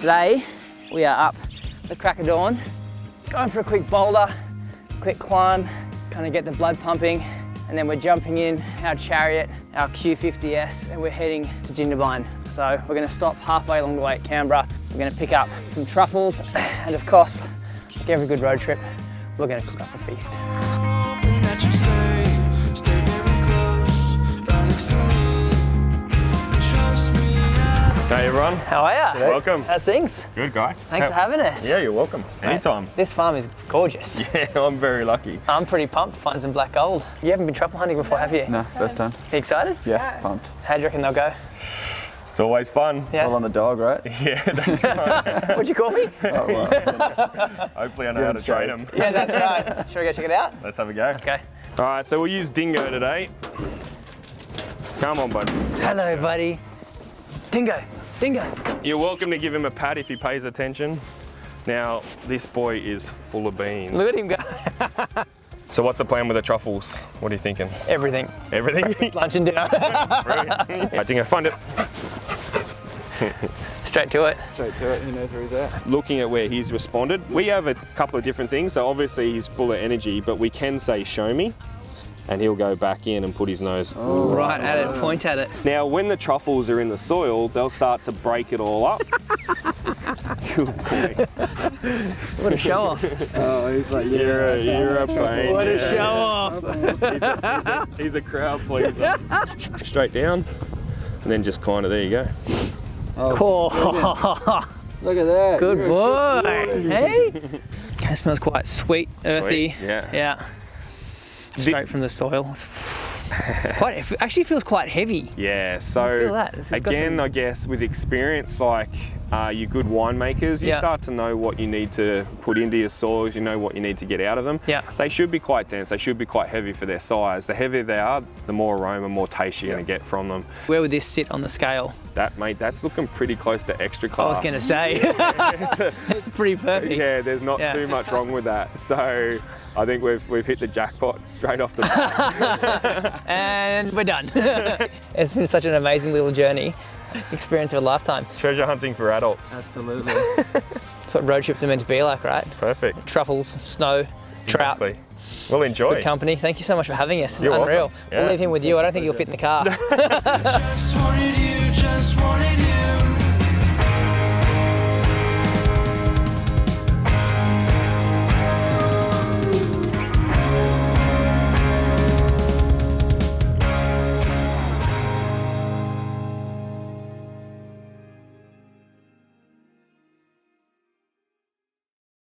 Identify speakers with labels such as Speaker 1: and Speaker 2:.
Speaker 1: Today, we are up the crack of dawn, going for a quick boulder, quick climb, kind of get the blood pumping, and then we're jumping in our chariot, our Q50S, and we're heading to Jindabyne. So we're gonna stop halfway along the way at Canberra. We're gonna pick up some truffles, and of course, like every good road trip, we're gonna cook up a feast.
Speaker 2: Hey everyone.
Speaker 1: How are ya?
Speaker 2: Welcome.
Speaker 1: How's things?
Speaker 2: Good, Guy.
Speaker 1: Thanks for having us.
Speaker 2: Yeah, you're welcome. Anytime.
Speaker 1: Mate, this farm is gorgeous.
Speaker 2: Yeah, I'm very lucky.
Speaker 1: I'm pretty pumped to find some black gold. You haven't been truffle hunting before, have you?
Speaker 3: No, first time.
Speaker 1: You excited?
Speaker 3: Yeah, pumped.
Speaker 1: How do you reckon they'll go?
Speaker 2: It's always fun.
Speaker 1: Yeah.
Speaker 3: All on the dog, right?
Speaker 2: Yeah, that's right.
Speaker 1: What'd you call me?
Speaker 3: Oh, well.
Speaker 2: Hopefully I know how to train them.
Speaker 1: Yeah, that's right. Shall we go check it out?
Speaker 2: Let's have a go.
Speaker 1: Let's go.
Speaker 2: All right, so we'll use Dingo today. Come on, bud.
Speaker 1: Hello, buddy. Dingo, Dingo.
Speaker 2: You're welcome to give him a pat if he pays attention. Now, this boy is full of beans.
Speaker 1: Look at him go.
Speaker 2: So what's the plan with the truffles? What are you thinking?
Speaker 1: Everything.
Speaker 2: Everything?
Speaker 1: Lunch and dinner.
Speaker 2: Brilliant. Right, Dingo, find it.
Speaker 1: Straight to it.
Speaker 3: Straight to it, he knows where he's at.
Speaker 2: Looking at where he's responded, we have a couple of different things. So obviously he's full of energy, but we can say, show me, and he'll go back in and put his nose
Speaker 1: Right at it, point at it.
Speaker 2: Now, when the truffles are in the soil, they'll start to break it all up. Good boy.
Speaker 1: What a show off.
Speaker 3: Oh, he's like,
Speaker 2: You're a pain.
Speaker 1: What a
Speaker 2: yeah.
Speaker 1: show off.
Speaker 2: He's a crowd pleaser. Straight down, and then just kind of, there you go.
Speaker 1: Oh.
Speaker 3: Look at that.
Speaker 1: Good
Speaker 3: You're
Speaker 1: boy.
Speaker 3: good boy.
Speaker 1: Hey. It smells quite sweet, earthy.
Speaker 2: Sweet, yeah.
Speaker 1: Yeah. Straight from the soil. It's quite, it actually feels quite heavy.
Speaker 2: Yeah,
Speaker 1: I
Speaker 2: so
Speaker 1: feel that. It's got
Speaker 2: again,
Speaker 1: some-
Speaker 2: I guess with experience, like you good winemakers, you
Speaker 1: Yeah.
Speaker 2: start to know what you need to put into your soils, you know what you need to get out of them.
Speaker 1: Yeah.
Speaker 2: They should be quite dense, they should be quite heavy for their size. The heavier they are, the more aroma, more taste you're going to get from them.
Speaker 1: Where would this sit on the scale?
Speaker 2: That, mate, that's looking pretty close to extra
Speaker 1: I
Speaker 2: class.
Speaker 1: was going to say. Pretty perfect.
Speaker 2: Yeah, there's not
Speaker 1: Yeah.
Speaker 2: too much wrong with that. So I think we've hit the jackpot straight off the bat.
Speaker 1: And we're done. It's been such an amazing little journey. Experience of a lifetime.
Speaker 2: Treasure hunting for adults.
Speaker 3: Absolutely.
Speaker 1: That's what road trips are meant to be like, right?
Speaker 2: Perfect.
Speaker 1: Truffles, snow, trout,
Speaker 2: Exactly. We'll enjoy.
Speaker 1: good company. Thank you so much for having us. It's
Speaker 2: You're
Speaker 1: unreal.
Speaker 2: welcome. Yeah.
Speaker 1: We'll leave him with you. I don't think you'll fit in the car.
Speaker 4: Just wanted you, just wanted